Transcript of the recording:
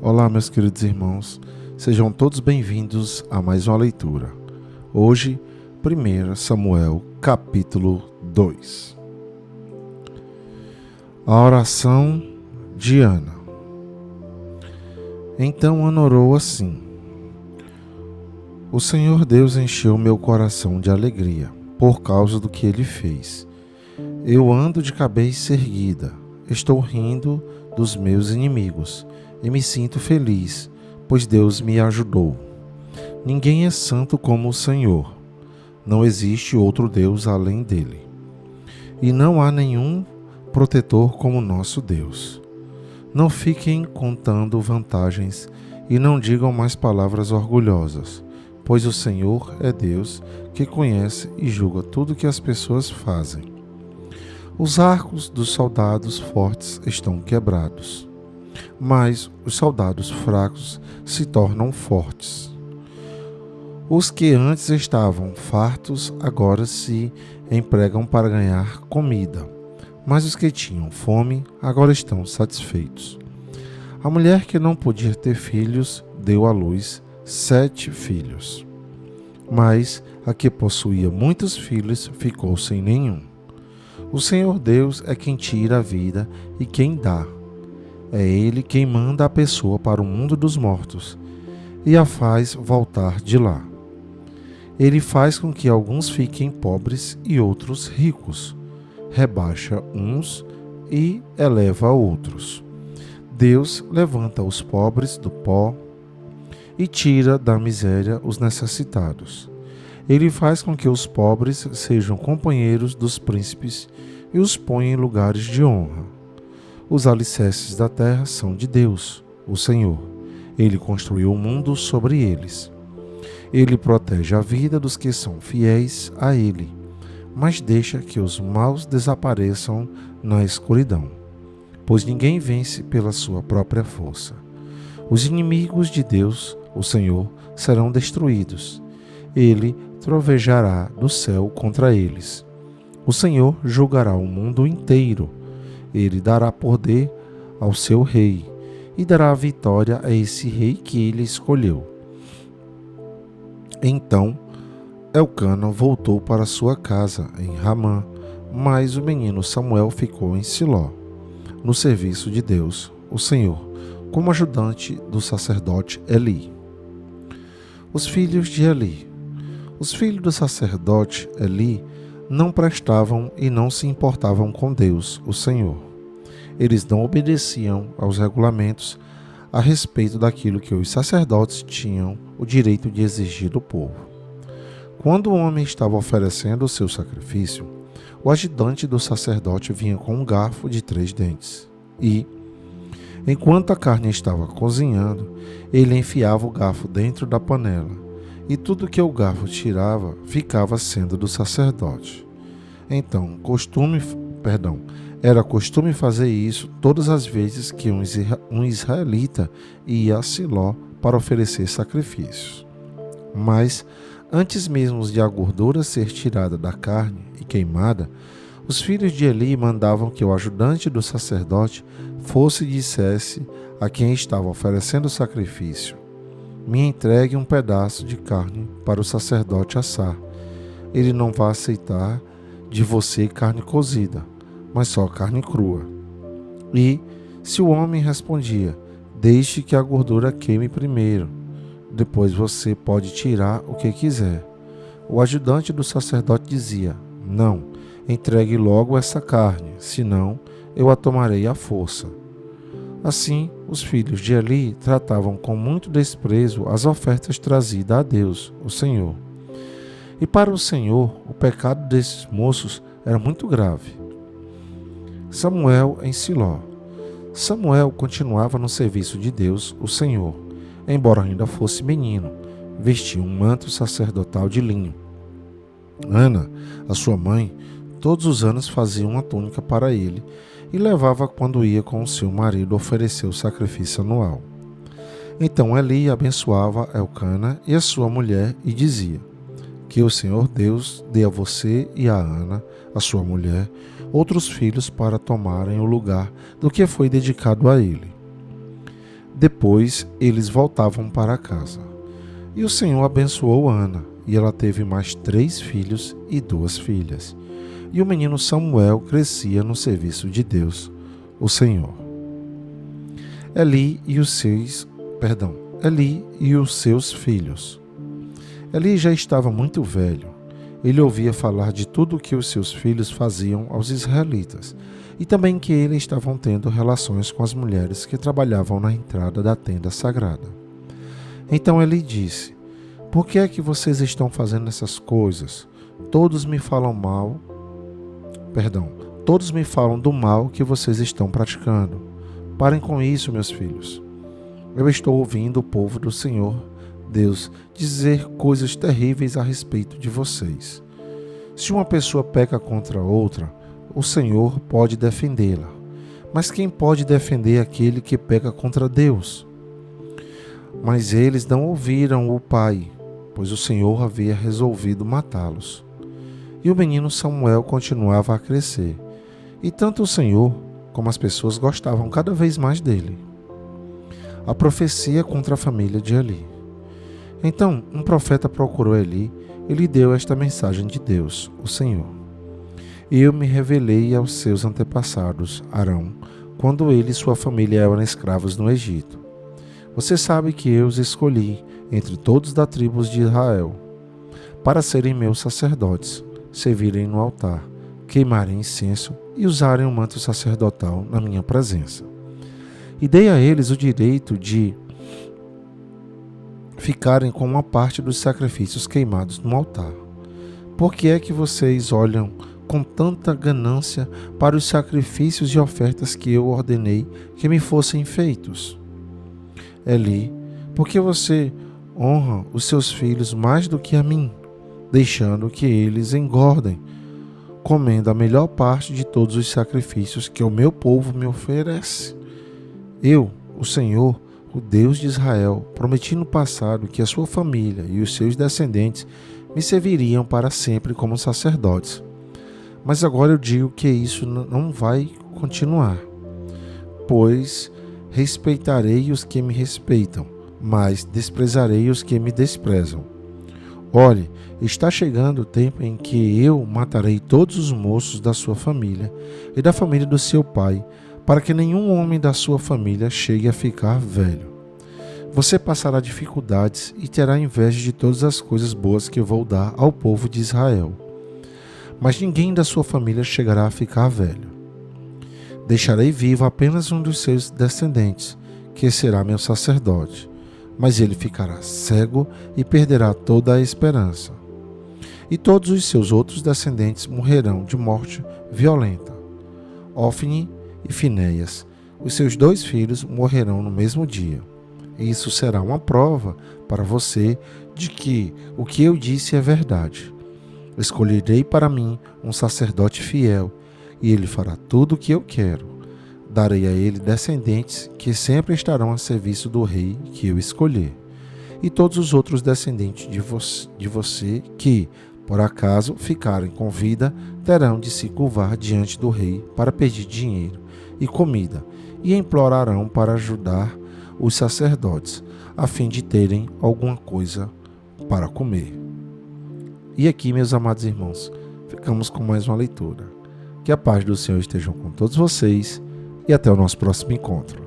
Olá, meus queridos irmãos, sejam todos bem-vindos a mais uma leitura. Hoje, 1 Samuel, capítulo 2. A oração de Ana. Então Ana orou assim: O Senhor Deus encheu meu coração de alegria, por causa do que Ele fez. Eu ando de cabeça erguida, estou rindo dos meus inimigos, e me sinto feliz, pois Deus me ajudou. Ninguém é santo como o Senhor. Não existe outro Deus além dele. E não há nenhum protetor como nosso Deus. Não fiquem contando vantagens e não digam mais palavras orgulhosas, pois o Senhor é Deus que conhece e julga tudo que as pessoas fazem. Os arcos dos soldados fortes estão quebrados, mas os soldados fracos se tornam fortes. Os que antes estavam fartos agora se empregam para ganhar comida, mas os que tinham fome agora estão satisfeitos. A mulher que não podia ter filhos deu à luz 7 filhos, mas a que possuía muitos filhos ficou sem nenhum. O Senhor Deus é quem tira a vida e quem dá. É Ele quem manda a pessoa para o mundo dos mortos e a faz voltar de lá. Ele faz com que alguns fiquem pobres e outros ricos, rebaixa uns e eleva outros. Deus levanta os pobres do pó e tira da miséria os necessitados. Ele faz com que os pobres sejam companheiros dos príncipes e os põe em lugares de honra. Os alicerces da terra são de Deus, o Senhor. Ele construiu o mundo sobre eles. Ele protege a vida dos que são fiéis a Ele, mas deixa que os maus desapareçam na escuridão, pois ninguém vence pela sua própria força. Os inimigos de Deus, o Senhor, serão destruídos. Ele trovejará do céu contra eles. O Senhor julgará o mundo inteiro. Ele dará poder ao seu rei e dará a vitória a esse rei que ele escolheu. Então Elcana voltou para sua casa em Ramá, mas o menino Samuel ficou em Siló, no serviço de Deus, o Senhor, como ajudante do sacerdote Eli. Os filhos de Eli. Os filhos do sacerdote Eli não prestavam e não se importavam com Deus, o Senhor. Eles não obedeciam aos regulamentos a respeito daquilo que os sacerdotes tinham o direito de exigir do povo. Quando o homem estava oferecendo o seu sacrifício, o ajudante do sacerdote vinha com um garfo de 3 dentes e, enquanto a carne estava cozinhando, ele enfiava o garfo dentro da panela e tudo que o garfo tirava ficava sendo do sacerdote. Então, era costume fazer isso todas as vezes que um israelita ia a Siló para oferecer sacrifícios. Mas, antes mesmo de a gordura ser tirada da carne e queimada, os filhos de Eli mandavam que o ajudante do sacerdote fosse e dissesse a quem estava oferecendo o sacrifício: Me entregue um pedaço de carne para o sacerdote assar. Ele não vai aceitar de você carne cozida, mas só carne crua. E, se o homem respondia: Deixe que a gordura queime primeiro, depois você pode tirar o que quiser, o ajudante do sacerdote dizia: Não, entregue logo essa carne, senão eu a tomarei à força. Assim, os filhos de Eli tratavam com muito desprezo as ofertas trazidas a Deus, o Senhor. E para o Senhor, o pecado desses moços era muito grave. Samuel em Siló. Samuel continuava no serviço de Deus, o Senhor, embora ainda fosse menino, vestia um manto sacerdotal de linho. Ana, a sua mãe, todos os anos fazia uma túnica para ele e levava quando ia com o seu marido oferecer o sacrifício anual. Então Eli abençoava Elcana e a sua mulher e dizia: Que o Senhor Deus dê a você e a Ana, a sua mulher, outros filhos para tomarem o lugar do que foi dedicado a ele. Depois eles voltavam para casa. E o Senhor abençoou Ana, e ela teve mais 3 filhos e 2 filhas. E o menino Samuel crescia no serviço de Deus, o Senhor. Eli e os seus filhos. Eli já estava muito velho. Ele ouvia falar de tudo o que os seus filhos faziam aos israelitas, e também que eles estavam tendo relações com as mulheres que trabalhavam na entrada da tenda sagrada. Então ele disse: por que é que vocês estão fazendo essas coisas? Todos me falam do mal que vocês estão praticando. Parem com isso, meus filhos. Eu estou ouvindo o povo do Senhor, Deus, dizer coisas terríveis a respeito de vocês. Se uma pessoa peca contra outra, o Senhor pode defendê-la. Mas quem pode defender aquele que peca contra Deus? Mas eles não ouviram o pai, pois o Senhor havia resolvido matá-los. E o menino Samuel continuava a crescer, e tanto o Senhor como as pessoas gostavam cada vez mais dele. A profecia contra a família de Eli. Então, um profeta procurou Eli e lhe deu esta mensagem de Deus, o Senhor. Eu me revelei aos seus antepassados, Arão, quando ele e sua família eram escravos no Egito. Você sabe que eu os escolhi entre todos da tribo de Israel, para serem meus sacerdotes, servirem no altar, queimarem incenso e usarem o manto sacerdotal na minha presença. E dei a eles o direito de ficarem com uma parte dos sacrifícios queimados no altar. Por que é que vocês olham com tanta ganância para os sacrifícios e ofertas que eu ordenei que me fossem feitos? Eli, por que você honra os seus filhos mais do que a mim, deixando que eles engordem, comendo a melhor parte de todos os sacrifícios que o meu povo me oferece? Eu, o Senhor, o Deus de Israel, prometi no passado que a sua família e os seus descendentes me serviriam para sempre como sacerdotes. Mas agora eu digo que isso não vai continuar, pois respeitarei os que me respeitam, mas desprezarei os que me desprezam. Olhe, está chegando o tempo em que eu matarei todos os moços da sua família e da família do seu pai, para que nenhum homem da sua família chegue a ficar velho. Você passará dificuldades e terá inveja de todas as coisas boas que eu vou dar ao povo de Israel. Mas ninguém da sua família chegará a ficar velho. Deixarei vivo apenas um dos seus descendentes, que será meu sacerdote, mas ele ficará cego e perderá toda a esperança. E todos os seus outros descendentes morrerão de morte violenta. Ofni e Finéias, os seus 2 filhos, morrerão no mesmo dia. Isso será uma prova para você de que o que eu disse é verdade. Escolherei para mim um sacerdote fiel, e ele fará tudo o que eu quero. Darei a ele descendentes que sempre estarão a serviço do rei que eu escolher. E todos os outros descendentes de você que, por acaso, ficarem com vida, terão de se curvar diante do rei para pedir dinheiro e comida, e implorarão para ajudar os sacerdotes, a fim de terem alguma coisa para comer. E aqui, meus amados irmãos, ficamos com mais uma leitura. Que a paz do Senhor esteja com todos vocês e até o nosso próximo encontro.